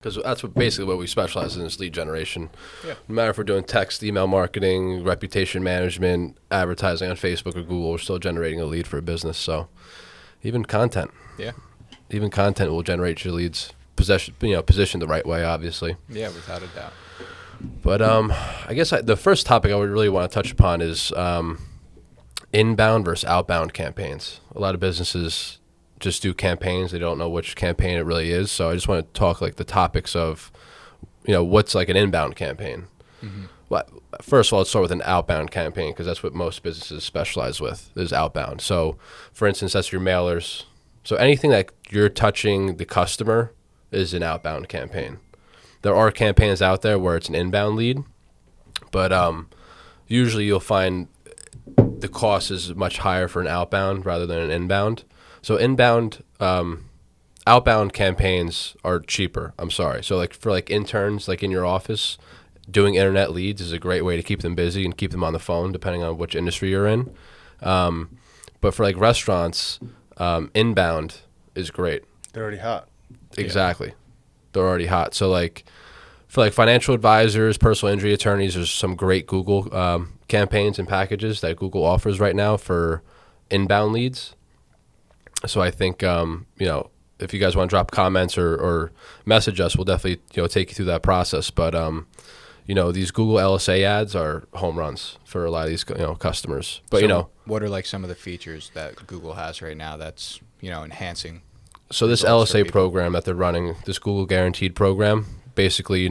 Because that's basically what we specialize in is lead generation. Yeah. No matter if we're doing text, email marketing, reputation management, advertising on Facebook or Google, we're still generating a lead for a business. So even content. Yeah. Even content will generate your leads, positioned the right way, obviously. Yeah, without a doubt. But I guess the first topic I would really want to touch upon is inbound versus outbound campaigns. A lot of businesses just do campaigns. They don't know which campaign it really is. So I just want to talk like the topics of, what's like an inbound campaign. Mm-hmm. Well, first of all, let's start with an outbound campaign because that's what most businesses specialize with is outbound. So for instance, that's your mailers. So anything that you're touching the customer is an outbound campaign. There are campaigns out there where it's an inbound lead, but usually you'll find the cost is much higher for an outbound rather than an inbound. So outbound campaigns are cheaper. I'm sorry. So like for like interns, like in your office, doing internet leads is a great way to keep them busy and keep them on the phone, depending on which industry you're in. But for like restaurants, inbound is great. They're already hot. Exactly. Yeah. They're already hot. So like for like financial advisors, personal injury attorneys, there's some great Google campaigns and packages that Google offers right now for inbound leads. So I think, if you guys want to drop comments or message us, we'll definitely, take you through that process. But, these Google LSA ads are home runs for a lot of these, customers. But, So what are like some of the features that Google has right now that's, enhancing? So this LSA program that they're running, this Google Guaranteed program, basically,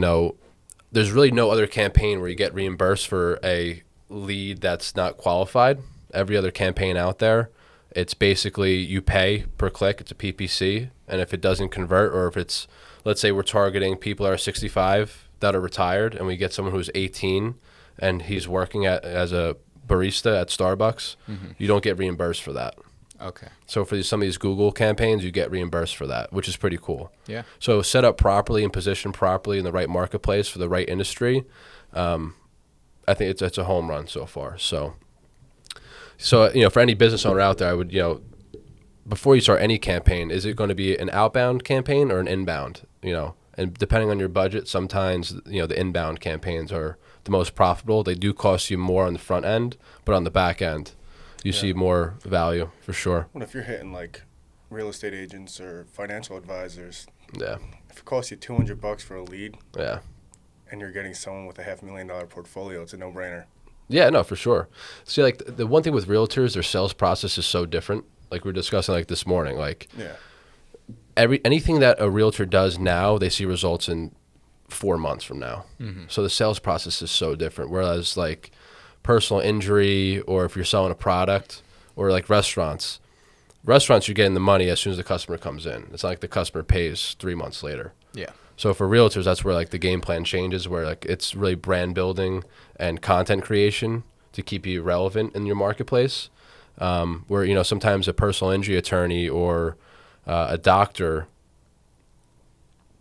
there's really no other campaign where you get reimbursed for a lead that's not qualified. Every other campaign out there, it's basically you pay per click. It's a PPC. And if it doesn't convert, or if it's, let's say we're targeting people that are 65 that are retired and we get someone who's 18 and he's working as a barista at Starbucks, you don't get reimbursed for that. Okay. So for some of these Google campaigns, you get reimbursed for that, which is pretty cool. Yeah. So set up properly and positioned properly in the right marketplace for the right industry. I think it's a home run so far. So for any business owner out there, I would, before you start any campaign, is it going to be an outbound campaign or an inbound? And depending on your budget, sometimes, the inbound campaigns are the most profitable. They do cost you more on the front end, but on the back end, you see more value for sure. Well, if you're hitting like real estate agents or financial advisors, Yeah. if it costs you $200 for a lead, Yeah. and you're getting someone with a $500,000 portfolio, it's a no-brainer. Yeah, no, for sure. See, like the one thing with realtors, their sales process is so different. Like we were discussing like this morning, like anything that a realtor does now, they see results in 4 months from now. Mm-hmm. So the sales process is so different. Whereas like personal injury, or if you're selling a product, or like restaurants, you're getting the money as soon as the customer comes in. It's not like the customer pays 3 months later. Yeah. So for realtors, that's where like the game plan changes, where like it's really brand building and content creation to keep you relevant in your marketplace. Where, sometimes a personal injury attorney or a doctor,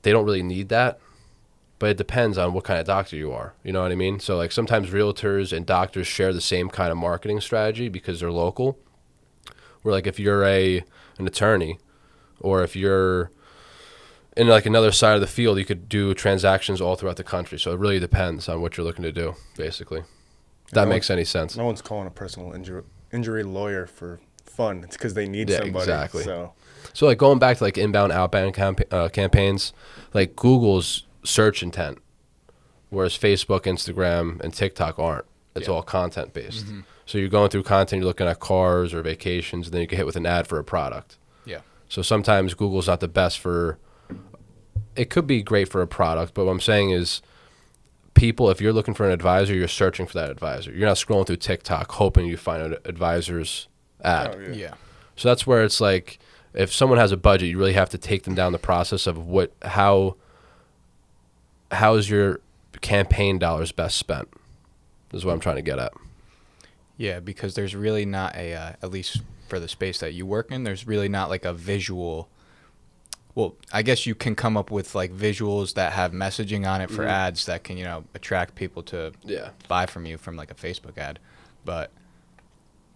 they don't really need that, but it depends on what kind of doctor you are. You know what I mean? So like sometimes realtors and doctors share the same kind of marketing strategy because they're local. Where like if you're an attorney, or if you're in like another side of the field, you could do transactions all throughout the country. So it really depends on what you're looking to do, basically. If that makes any sense. No one's calling a personal injury lawyer for fun. It's because they need somebody. Exactly. So like going back to like inbound, outbound campaigns, like Google's search intent, whereas Facebook, Instagram, and TikTok aren't. It's all content based. Mm-hmm. So you're going through content, you're looking at cars or vacations, and then you get hit with an ad for a product. Yeah. So sometimes Google's not the best for. It could be great for a product, but what I'm saying is people, if you're looking for an advisor, you're searching for that advisor. You're not scrolling through TikTok hoping you find an advisor's ad. Oh, yeah. So that's where it's like, if someone has a budget, you really have to take them down the process of how is your campaign dollars best spent, is what I'm trying to get at. Yeah, because there's really not at least for the space that you work in, there's really not like a visual. Well, I guess you can come up with like visuals that have messaging on it for ads that can, attract people to buy from you from like a Facebook ad. But,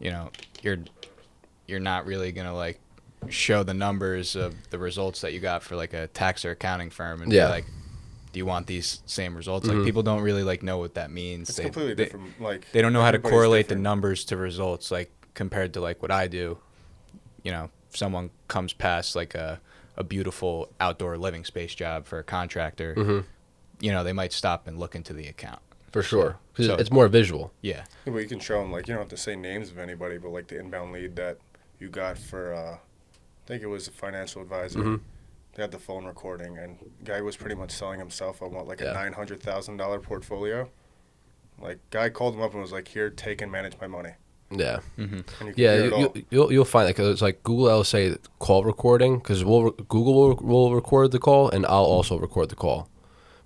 you're not really going to like show the numbers of the results that you got for like a tax or accounting firm and be like, do you want these same results? Like people don't really like know what that means. It's completely different. Like they don't know how to everybody's correlate different. the numbers to results, like compared to like what I do. You know, if someone comes past like a beautiful outdoor living space job for a contractor, you know, they might stop and look into the account. For sure. Because So- it's more visual. Yeah. Yeah, but you can show them, like, you don't have to say names of anybody, but like the inbound lead that you got for, I think it was a financial advisor. They had the phone recording, and guy was pretty much selling himself on what, like a $900,000 portfolio. Like, guy called him up and was like, "Here, take and manage my money." Yeah. And you can Yeah, hear it all. you'll find like it's like Google LSA call recording because Google will record the call and I'll also record the call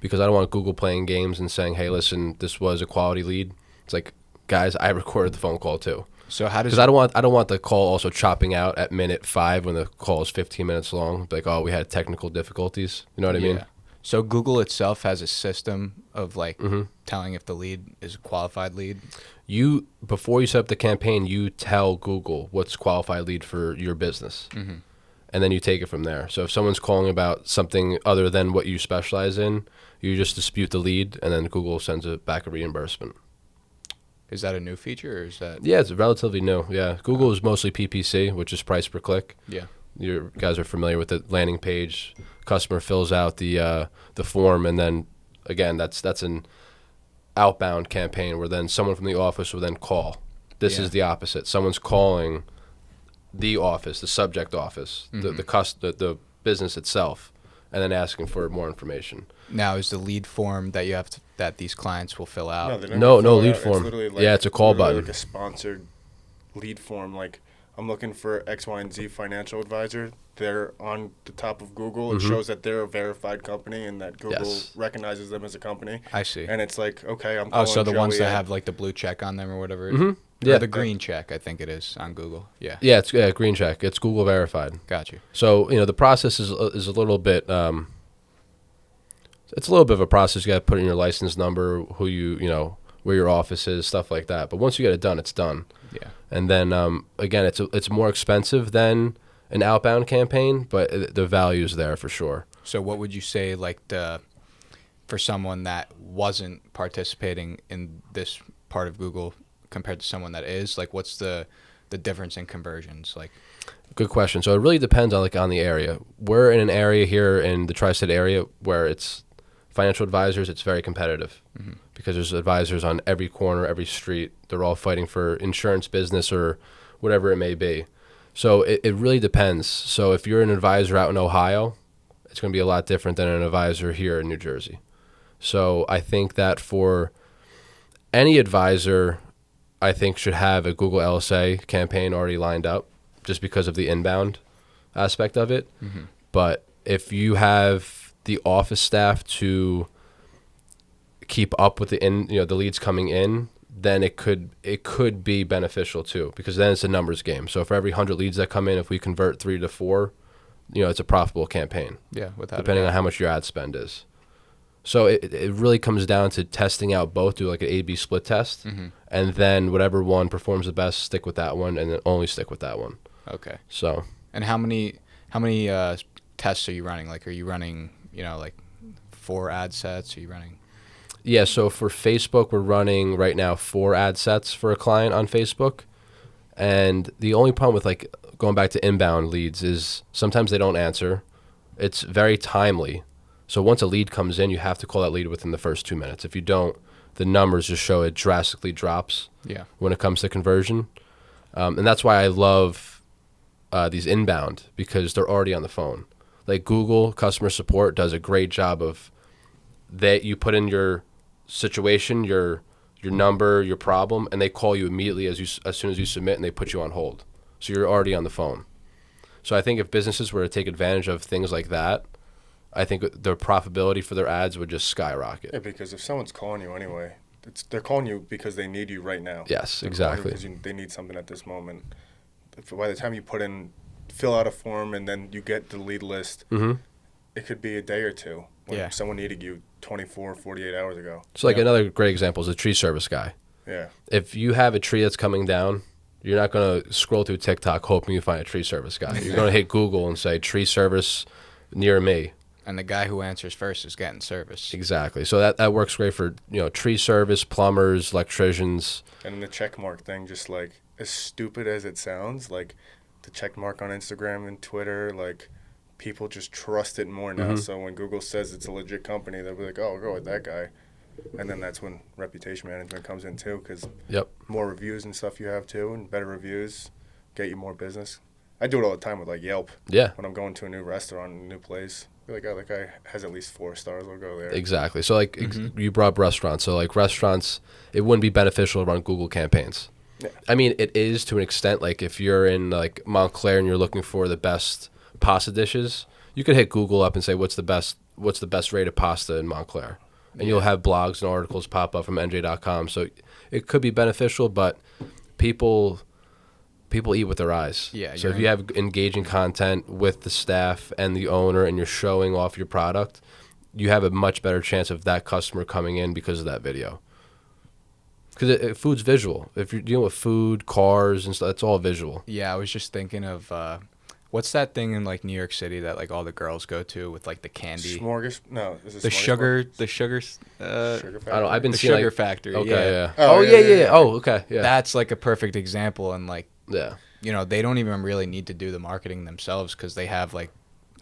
because I don't want Google playing games and saying, "Hey, listen, this was a quality lead." It's like, guys, I recorded the phone call too. So how does Because I don't want the call also chopping out at minute 5 when the call is 15 minutes long. Like, oh, we had technical difficulties. You know what I mean? So Google itself has a system of like telling if the lead is a qualified lead. You before you set up the campaign, you tell Google what's qualified lead for your business, and then you take it from there. So if someone's calling about something other than what you specialize in, you just dispute the lead, and then Google sends it back a reimbursement. Is that a new feature or is that? Yeah, it's relatively new. Yeah, Google is mostly PPC, which is price per click. Yeah. You guys are familiar with the landing page. Customer fills out the form, and then again, that's an outbound campaign where then someone from the office will then call. This is the opposite. Someone's calling the office, the subject office, the business itself, and then asking for more information. Now is the lead form that you have to, that these clients will fill out? they never No fill it lead out. It's form. literally like- Yeah, it's a call literally button. like a sponsored lead form. Like, I'm looking for X, Y, and Z financial advisor. They're on the top of Google. It shows that they're a verified company and that Google recognizes them as a company. I see. And it's like, okay, I'm Oh, calling so the ones Joey that and- have like the blue check on them or whatever. Yeah. Or the green check, I think it is on Google. Yeah. Yeah, it's green check. It's Google verified. Got you. So the process is a little bit. It's a little bit of a process. You got to put in your license number, who where your office is, stuff like that. But once you get it done, it's done. Yeah. And then again, it's more expensive than an outbound campaign, but the value is there for sure. So what would you say like for someone that wasn't participating in this part of Google compared to someone that is? Like what's the difference in conversions? Like Good question. So it really depends on the area. We're in an area here in the tri-state area where it's financial advisors. It's very competitive because there's advisors on every corner, every street. They're all fighting for insurance business or whatever it may be. So it really depends. So if you're an advisor out in Ohio, it's going to be a lot different than an advisor here in New Jersey. So I think that for any advisor, I think should have a Google LSA campaign already lined up just because of the inbound aspect of it. But if you have the office staff to keep up with the leads coming in, then it could be beneficial too, because then it's a numbers game. So for every 100 leads that come in, if we convert 3 to 4, it's a profitable campaign. yeah, without Depending on how much your ad spend is. So it really comes down to testing out both, do like an A/B split test, and then whatever one performs the best, stick with that one, and then only stick with that one. Okay. So And how many tests are you running? Like, are you running, like 4 ad sets? Are you running? yeah, so for Facebook, we're running right now 4 ad sets for a client on Facebook, and the only problem with like going back to inbound leads is sometimes they don't answer. It's very timely. So once a lead comes in, you have to call that lead within the first 2 minutes. If you don't, the numbers just show it drastically drops Yeah. when it comes to conversion. And that's why I love these inbound, because they're already on the phone. Like Google customer support does a great job of that. You put in your situation, your number, your problem, and they call you immediately as soon as you submit, and they put you on hold. So you're already on the phone. So I think if businesses were to take advantage of things like that, I think their profitability for their ads would just skyrocket. Yeah, because if someone's calling you anyway, they're calling you because they need you right now. Yes, They're exactly. calling you because they need something at this moment. By the time you fill out a form and then you get the lead list, it could be a day or two when someone needed you 24, 48 hours ago. So like another great example is a tree service guy. Yeah. If you have a tree that's coming down, you're not going to scroll through TikTok hoping you find a tree service guy. You're going to hit Google and say tree service near me. And the guy who answers first is getting service. Exactly. So that works great for, tree service, plumbers, electricians. And the check mark thing, just like as stupid as it sounds, like the check mark on Instagram and Twitter, like people just trust it more now. So when Google says it's a legit company, they'll be like, oh, I'll go with that guy. And then that's when reputation management comes in too, because more reviews and stuff you have too, and better reviews get you more business. I do it all the time with like Yelp. Yeah. When I'm going to a new restaurant, a new place, be like, oh, that guy has at least 4 stars. I'll go there. Exactly. So like you brought up restaurants. So like restaurants, it wouldn't be beneficial to run Google campaigns. Yeah. I mean, it is to an extent. Like if you're in like Montclair and you're looking for the best pasta dishes, you could hit Google up and say what's the best rated pasta in Montclair, and you'll have blogs and articles pop up from NJ.com. So it could be beneficial, but people eat with their eyes. Yeah. So if you have engaging content with the staff and the owner, and you're showing off your product, you have a much better chance of that customer coming in because of that video. Because food's visual. If you're dealing with food, cars, and stuff, it's all visual. Yeah, I was just thinking of what's that thing in like New York City that like all the girls go to with like the candy? No, is it The sugar Sugar factory. I don't know. I've been The seeing sugar like, factory. Okay, yeah. yeah. Yeah. Oh, okay, yeah. That's like a perfect example, and like Yeah. they don't even really need to do the marketing themselves because they have like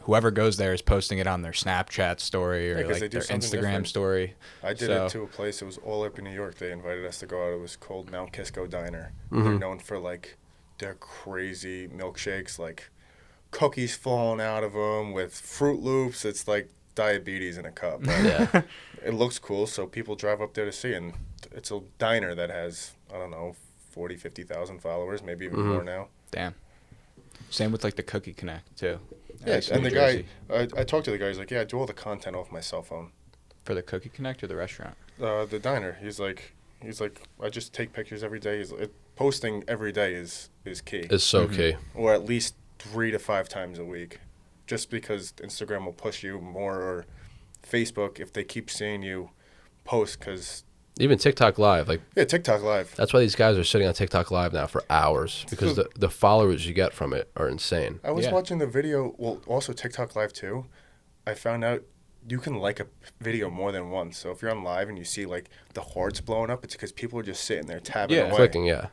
whoever goes there is posting it on their Snapchat story or 'cause they like do their something Instagram different. story. I did it to a place. It was all up in New York. They invited us to go out. It was called Mount Kisco Diner. They're known for like their crazy milkshakes, like cookies falling out of them with Fruit Loops. It's like diabetes in a cup. Yeah. It looks cool, so people drive up there to see. And it's a diner that has, I don't know, 40, 50,000 followers, maybe even more now. Damn. Same with like the Cookie Connect too. Yeah, That's and New the guy, Jersey. I talked to the guy. He's like, yeah, I do all the content off my cell phone. For the Cookie Connect or the restaurant? The diner. He's like, I just take pictures every day. Posting every day is key, It's so key. or at least 3 to 5 times a week, just because Instagram will push you more, or Facebook if they keep seeing you post. Because Even TikTok Live, like TikTok Live. that's why these guys are sitting on TikTok Live now for hours, because the followers you get from it are insane. I was Yeah. watching the video. Well, also TikTok Live too. I found out you can like a video more than once. So if you're on live and you see like the hearts blowing up, it's because people are just sitting there tabbing away. Clicking, yeah.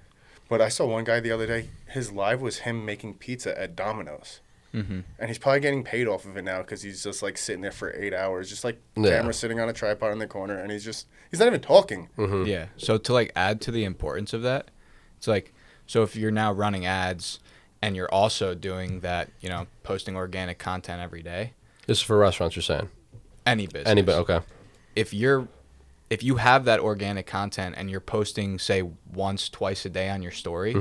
But I saw one guy the other day. His live was him making pizza at Domino's. And he's probably getting paid off of it now because he's just like sitting there for 8 hours, just like camera sitting on a tripod in the corner, and he's not even talking. Yeah. So to like add to the importance of that, it's like, so if you're now running ads and you're also doing that, posting organic content every day. This is for restaurants, you're saying? Any business. Anybody, okay. If you have that organic content and you're posting, say, once, twice a day on your story,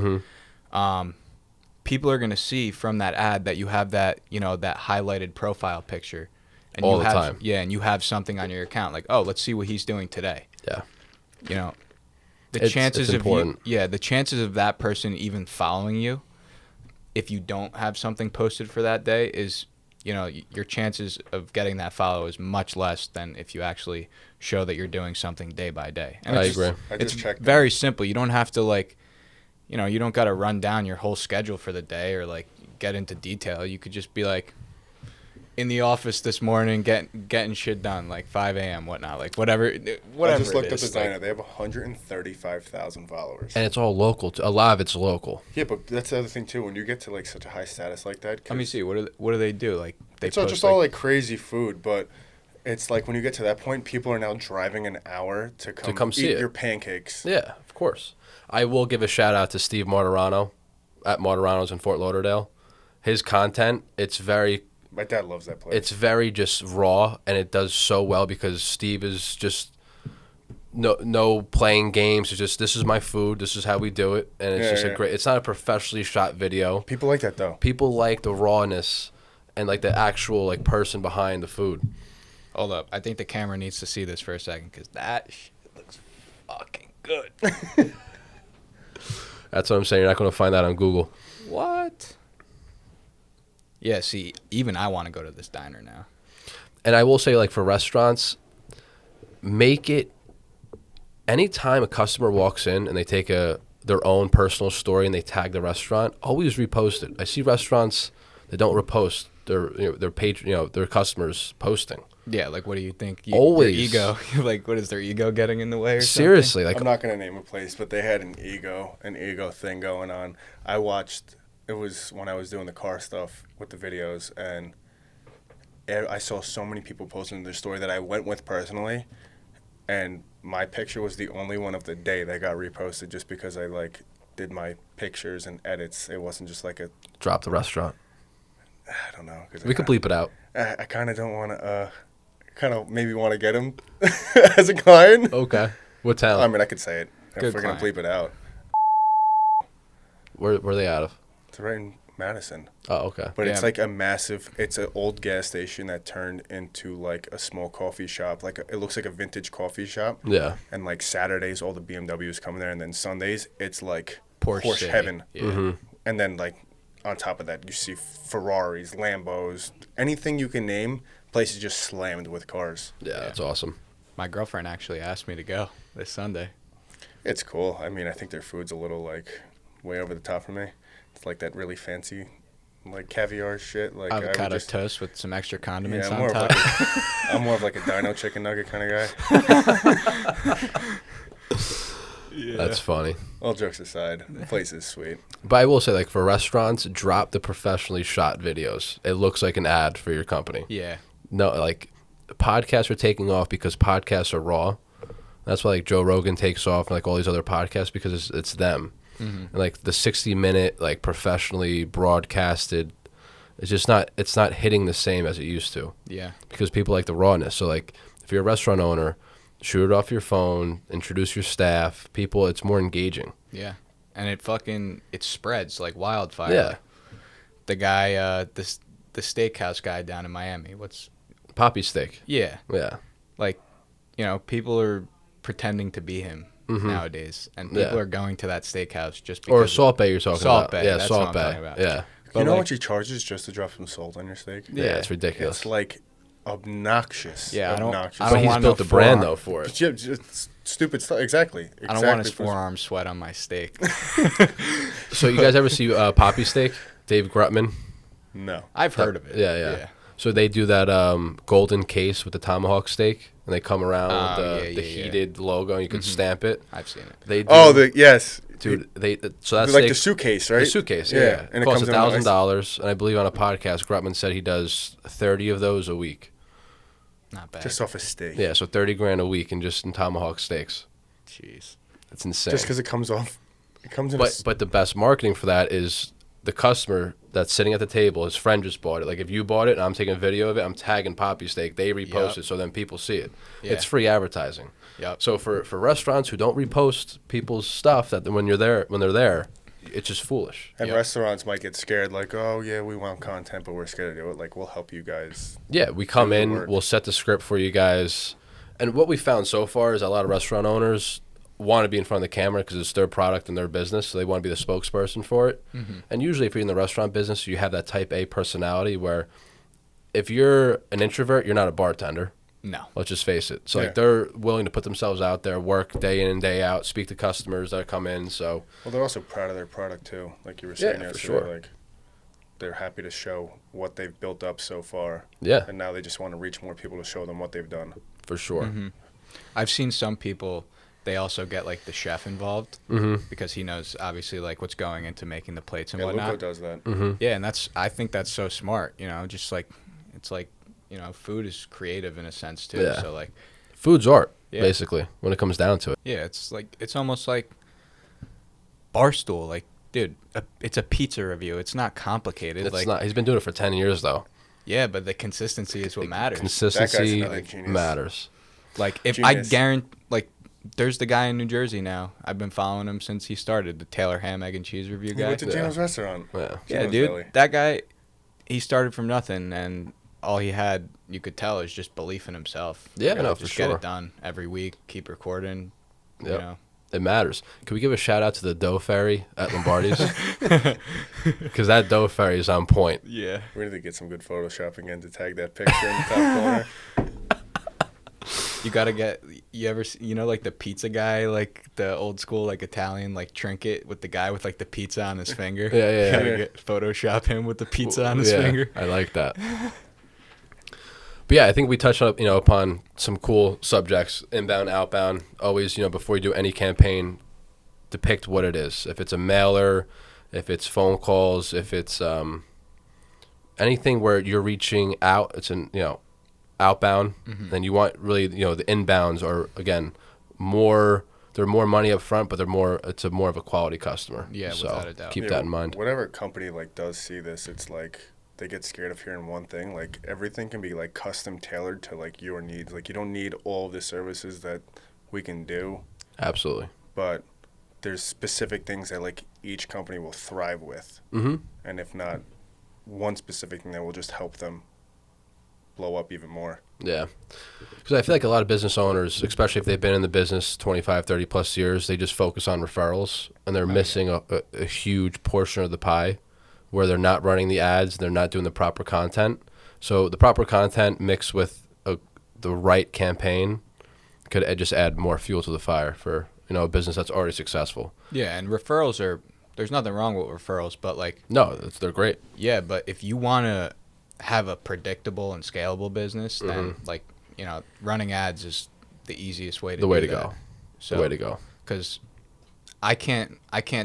people are going to see from that ad that you have that, that highlighted profile picture. And All you the have, time. Yeah, and you have something on your account like, oh, let's see what he's doing today. Yeah. The It's chances of important. the chances of that person even following you, if you don't have something posted for that day, is your chances of getting that follow is much less than if you actually show that you're doing something day by day. And I it's agree. I It's just checked. very simple. You don't have to you don't got to run down your whole schedule for the day or like get into detail. You could just be like in the office this morning, getting shit done, like 5 a.m., whatnot, like whatever. I just looked up the diner. They have 135,000 followers. And it's all local. A lot of it's local. Yeah, but that's the other thing too. When you get to like such a high status like that, Let me see. What do they do? Like they it's all post, just all like crazy food, but it's like when you get to that point, people are now driving an hour to come see eat it. your pancakes. Yeah, of course. I will give a shout out to Steve Martirano at Martirano's in Fort Lauderdale. His content, My dad loves that place. it's very just raw, and it does so well because Steve is just no playing games. It's just, this is my food, this is how we do it, and it's just a great. It's not a professionally shot video. People like that though. People like the rawness and like the actual like person behind the food. Hold up. I think the camera needs to see this for a second because that shit looks fucking good. That's what I'm saying. You're not going to find that on Google. What? Yeah, see, even I want to go to this diner now. And I will say, like, for restaurants, make it anytime a customer walks in and they take their own personal story and they tag the restaurant, always repost it. I see restaurants that don't repost their customers posting. Yeah, like what do you think? Always. Their ego. Like, what is their ego getting in the way or Seriously, like I'm not gonna name a place, but they had an ego thing going on. I watched. It was when I was doing the car stuff with the videos, and I saw so many people posting their story that I went with personally, and my picture was the only one of the day that got reposted just because I like did my pictures and edits. It wasn't just like a. drop the restaurant. I don't know. We could bleep it out. I kind of don't want to. Kind of maybe want to get him as a client. Okay. What town? I mean, I could say it Good if we're client. gonna bleep it out. Where are they out of? It's right in Madison. Oh, okay. But Yeah. it's like a massive. It's an old gas station that turned into like a small coffee shop. It looks like a vintage coffee shop. Yeah. And like Saturdays, all the BMWs come there, and then Sundays, it's like Porsche Porsche heaven. Yeah. Mm-hmm. And then like on top of that, you see Ferraris, Lambos, anything you can name. Place is just slammed with cars. Yeah, that's awesome. My girlfriend actually asked me to go this Sunday. It's cool. I mean, I think their food's a little like way over the top for me. It's like that really fancy, like caviar shit. Like Avocado toast with some extra condiments I'm on more of top. I'm more of like a dino chicken nugget kind of guy. Yeah. That's funny. All jokes aside, the place is sweet. But I will say, like, for restaurants, drop the professionally shot videos. It looks like an ad for your company. Yeah. No, like, podcasts are taking off because podcasts are raw. That's why, like, Joe Rogan takes off and, like, all these other podcasts because it's them. Mm-hmm. And, like, the 60-minute, like, professionally broadcasted, it's not hitting the same as it used to Yeah. because people like the rawness. So, like, if you're a restaurant owner, shoot it off your phone, introduce your staff, people, it's more engaging. Yeah. And it spreads like wildfire. Yeah. The guy, the steakhouse guy down in Miami. Poppy steak. Yeah. Yeah. Like, people are pretending to be him nowadays. And people Yeah. are going to that steakhouse just because. Or Salt Bay you're talking Salt about. Bay, Yeah, that's Salt what I'm Bay. talking about. Yeah. But You know like- what he charges just to drop some salt on your steak? Yeah, it's ridiculous. It's like obnoxious. Yeah, I don't But want he's no built the brand, forearm. though, for it. Just stupid stuff. Exactly. I don't want his forearm sweat on my steak. So you guys ever see Poppy Steak? Dave Grutman? No. I've heard of it. Yeah. So they do that golden case with the tomahawk steak, and they come around with the heated logo, and you can stamp it. I've seen it. They do, Yes. dude. So that's Like the suitcase, right? The suitcase, yeah. And It costs in a nice- $1,000, and I believe on a podcast, Grutman said he does 30 of those a week. Not bad. Just off a steak. Yeah, so $30,000 a week in tomahawk steaks. Jeez. It's insane. Just because it comes off. It comes in a But the best marketing for that is the customer that's sitting at the table. His friend just bought it. Like if you bought it and I'm taking a video of it, I'm tagging Poppy Steak. They repost Yep. it so then people see it. Yeah. It's free advertising. Yep. So for restaurants who don't repost people's stuff, that when they're there, it's just foolish. And Yep. restaurants might get scared, like, oh, yeah, we want content, but we're scared to do it. Like, we'll help you guys. Yeah, we come Do the in, work. we'll set the script for you guys. And what we found so far is a lot of restaurant owners want to be in front of the camera because it's their product and their business, so they want to be the spokesperson for it. Mm-hmm. And usually if you're in the restaurant business, you have that type A personality where if you're an introvert, you're not a bartender. No. Let's just face it. So Yeah. like they're willing to put themselves out there, work day in and day out, speak to customers that come in. So Well, they're also proud of their product, too. Like you were Yeah, saying for yesterday. sure. Like, they're happy to show what they've built up so far. yeah, And now they just want to reach more people to show them what they've done. for sure. Mm-hmm. I've seen some people, they also get like the chef involved Mm-hmm. because he knows obviously like what's going into making the plates and Yeah, whatnot. Luco does that. Mm-hmm. Yeah, and I think that's so smart, just like, it's like, food is creative in a sense too. Yeah. So like, Food's art, Yeah. basically, when it comes down to it. yeah, it's almost like Barstool. Like, dude, it's a pizza review. It's not complicated. It's like, not. He's been doing it for 10 years though. yeah, but the consistency is what matters. Consistency another genius. matters. Like, if Genius. I guarantee, like, there's the guy in New Jersey now. I've been following him since he started, the Taylor Ham, Egg, and Cheese review He guy. went to Yeah. Gino's restaurant. Yeah. Yeah, Gino's dude, Deli. that guy, he started from nothing, and all he had, you could tell, is just belief in himself. Yeah, no, just for get sure. it done every week, keep recording, Yep. It matters. Can we give a shout out to the dough fairy at Lombardi's? Because that dough fairy is on point. Yeah. We need to get some good photoshopping in to tag that picture in the top corner. You gotta get. You ever like the pizza guy, like the old school like Italian like trinket with the guy with like the pizza on his finger. Yeah. You gotta Photoshop him with the pizza on his finger. I like that. But yeah, I think we touched up, upon some cool subjects, inbound, outbound. Always, before you do any campaign, depict what it is. If it's a mailer, if it's phone calls, if it's anything where you're reaching out, it's outbound. Then you want really, the inbounds are again they're more money up front, but it's more of a quality customer. Yeah, so without a doubt. Keep that in mind. Whatever company like does see this, it's like they get scared of hearing one thing. Like everything can be like custom tailored to like your needs. Like you don't need all the services that we can do. Absolutely. But there's specific things that like each company will thrive with. And if not, one specific thing that will just help them blow up even more. Yeah. Because I feel like a lot of business owners, especially if they've been in the business 25, 30 plus years, they just focus on referrals and they're missing a huge portion of the pie where they're not running the ads, they're not doing the proper content. So the proper content mixed with the right campaign could just add more fuel to the fire for a business that's already successful. Yeah, and referrals there's nothing wrong with referrals, but like no, they're great. Yeah, but if you want to have a predictable and scalable business, then like running ads is the easiest way to the way do to that. go. So, the way to go. Because I can't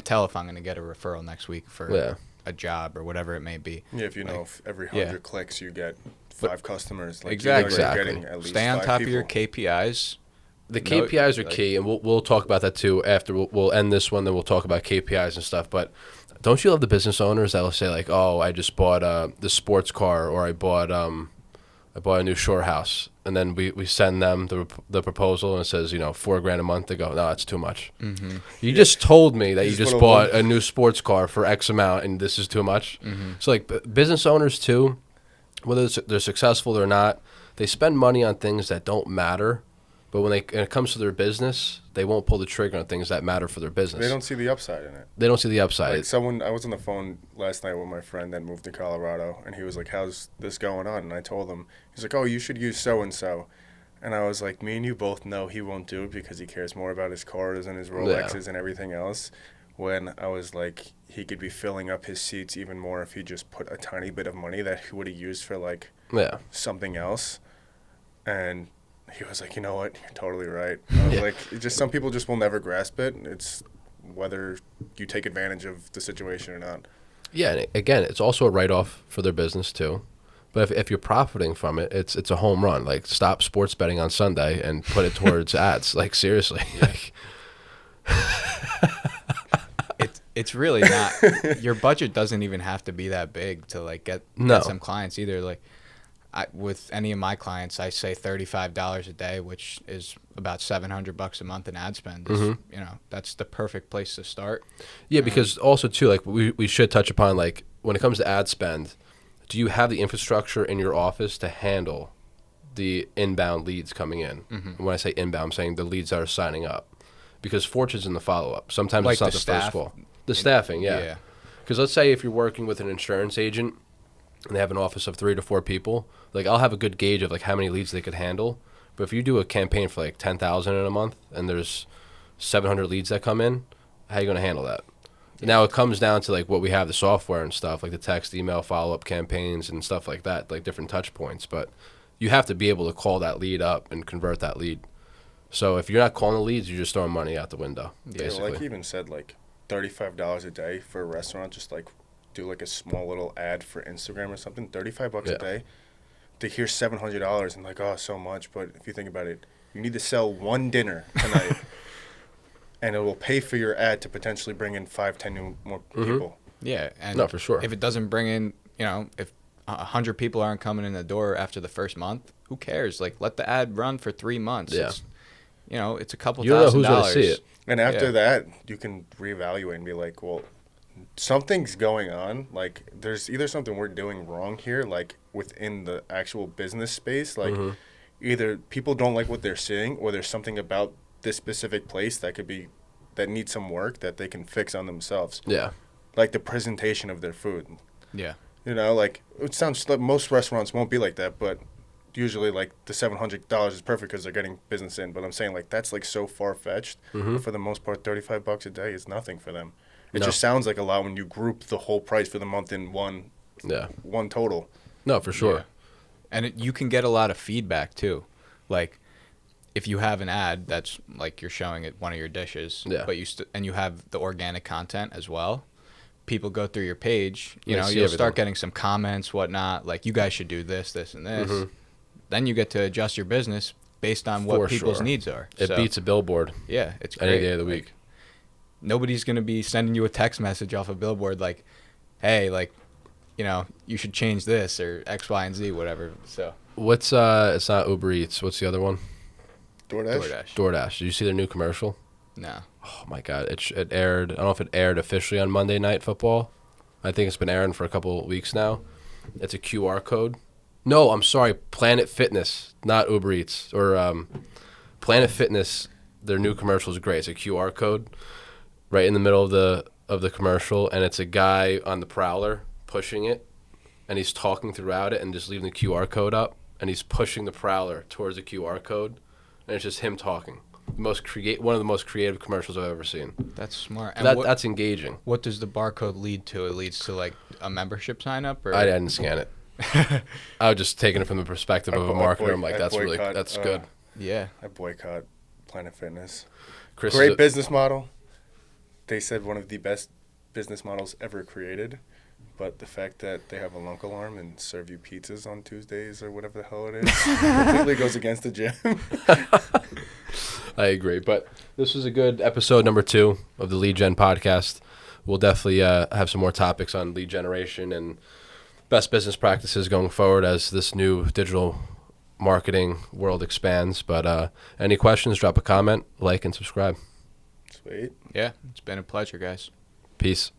tell if I'm going to get a referral next week for a job or whatever it may be. Yeah, if if every 100 clicks you get 5 customers, like exactly. You're getting at least Stay on 5 top people. of your KPIs. The KPIs are key, and we'll talk about that too after we'll end this one. Then we'll talk about KPIs and stuff. But don't you love the business owners that will say like, "Oh, I just bought the sports car," or "I bought a new shore house," and then we send them the proposal and it says $4,000 a month. They go, "No, it's too much." You just told me that you just bought a new sports car for X amount, and this is too much. So like business owners too, whether they're successful or not, they spend money on things that don't matter. But when it comes to their business, they won't pull the trigger on things that matter for their business. They don't see the upside in it. They don't see the upside. Like I was on the phone last night with my friend that moved to Colorado, and he was like, "How's this going on?" And I told him, he's like, "Oh, you should use so-and-so." And I was like, me and you both know he won't do it because he cares more about his cars and his Rolexes and everything else. When I was like, he could be filling up his seats even more if he just put a tiny bit of money that he would have used for like something else. And he was like, "You know what? You're totally right." I was like, just some people just will never grasp it. It's whether you take advantage of the situation or not. Yeah, and again, it's also a write-off for their business too. But if you're profiting from it, it's a home run. Like, stop sports betting on Sunday and put it towards ads. Like, seriously. Like, it's really not. Your budget doesn't even have to be that big to like get some clients either. Like, with any of my clients, I say $35 a day, which is about $700 a month in ad spend. That's the perfect place to start. Yeah, because also too, like we should touch upon, like when it comes to ad spend, do you have the infrastructure in your office to handle the inbound leads coming in? And when I say inbound, I'm saying the leads that are signing up, because fortune's in the follow up. Sometimes it's not the first call. The staffing, yeah. Because let's say if you're working with an insurance agent and they have an office of 3 to 4 people, like I'll have a good gauge of like how many leads they could handle. But if you do a campaign for like 10,000 in a month and there's 700 leads that come in, how are you going to handle that? Now it comes down to like what we have, the software and stuff, like the text, email, follow-up campaigns and stuff like that, like different touch points. But you have to be able to call that lead up and convert that lead. So if you're not calling the leads, you're just throwing money out the window, basically. Yeah, like he even said like $35 a day for a restaurant, just like do like a small little ad for Instagram or something, $35 a day. To hear $700 and like, oh, so much. But if you think about it, you need to sell one dinner tonight, and it will pay for your ad to potentially bring in 5-10 new more people. Yeah, and no, for sure. If it doesn't bring in, if 100 people aren't coming in the door after the first month, who cares? Like, let the ad run for 3 months. Yeah. It's a couple $1,000. You don't know who's going to see it. And after that, you can reevaluate and be like, well, something's going on. Like, there's either something we're doing wrong here, like within the actual business space. Like, either people don't like what they're seeing, or there's something about this specific place that needs some work that they can fix on themselves. Yeah. Like the presentation of their food. Yeah. Like it sounds like most restaurants won't be like that, but usually like the $700 is perfect because they're getting business in. But I'm saying like that's like so far fetched. Mm-hmm. For the most part, $35 a day is nothing for them. It No. just sounds like a lot when you group the whole price for the month in one total. No, for sure. Yeah. And you can get a lot of feedback too. Like if you have an ad that's like you're showing it one of your dishes, but you have the organic content as well. People go through your page, you'll start getting some comments, whatnot, like you guys should do this, this, and this. Mm-hmm. Then you get to adjust your business based on what people's needs are. It beats a billboard. Yeah, it's great. Any day of the week. Nobody's going to be sending you a text message off a billboard like, hey, like, you should change this or X, Y, and Z, whatever. So What's it's not Uber Eats. What's the other one? DoorDash. Did you see their new commercial? No. Oh my God! It aired. I don't know if it aired officially on Monday Night Football. I think it's been airing for a couple of weeks now. It's a QR code. No, I'm sorry. Planet Fitness, not Uber Eats or Planet Fitness. Their new commercial is great. It's a QR code right in the middle of the commercial, and it's a guy on the prowler pushing it, and he's talking throughout it and just leaving the QR code up, and he's pushing the prowler towards the QR code, and it's just him talking. One of the most creative commercials I've ever seen. That's smart. And That's engaging. What does the barcode lead to? It leads to like a membership sign up, or I didn't scan it. I was just taking it from the perspective of a marketer. I'm like, that's good. Yeah. I boycott Planet Fitness. Chris Great business model. They said one of the best business models ever created. But the fact that they have a lunk alarm and serve you pizzas on Tuesdays or whatever the hell it is completely goes against the gym. I agree. But this was a good episode number 2 of the Lead Gen podcast. We'll definitely have some more topics on lead generation and best business practices going forward as this new digital marketing world expands. But any questions, drop a comment, like, and subscribe. Sweet. Yeah, it's been a pleasure, guys. Peace.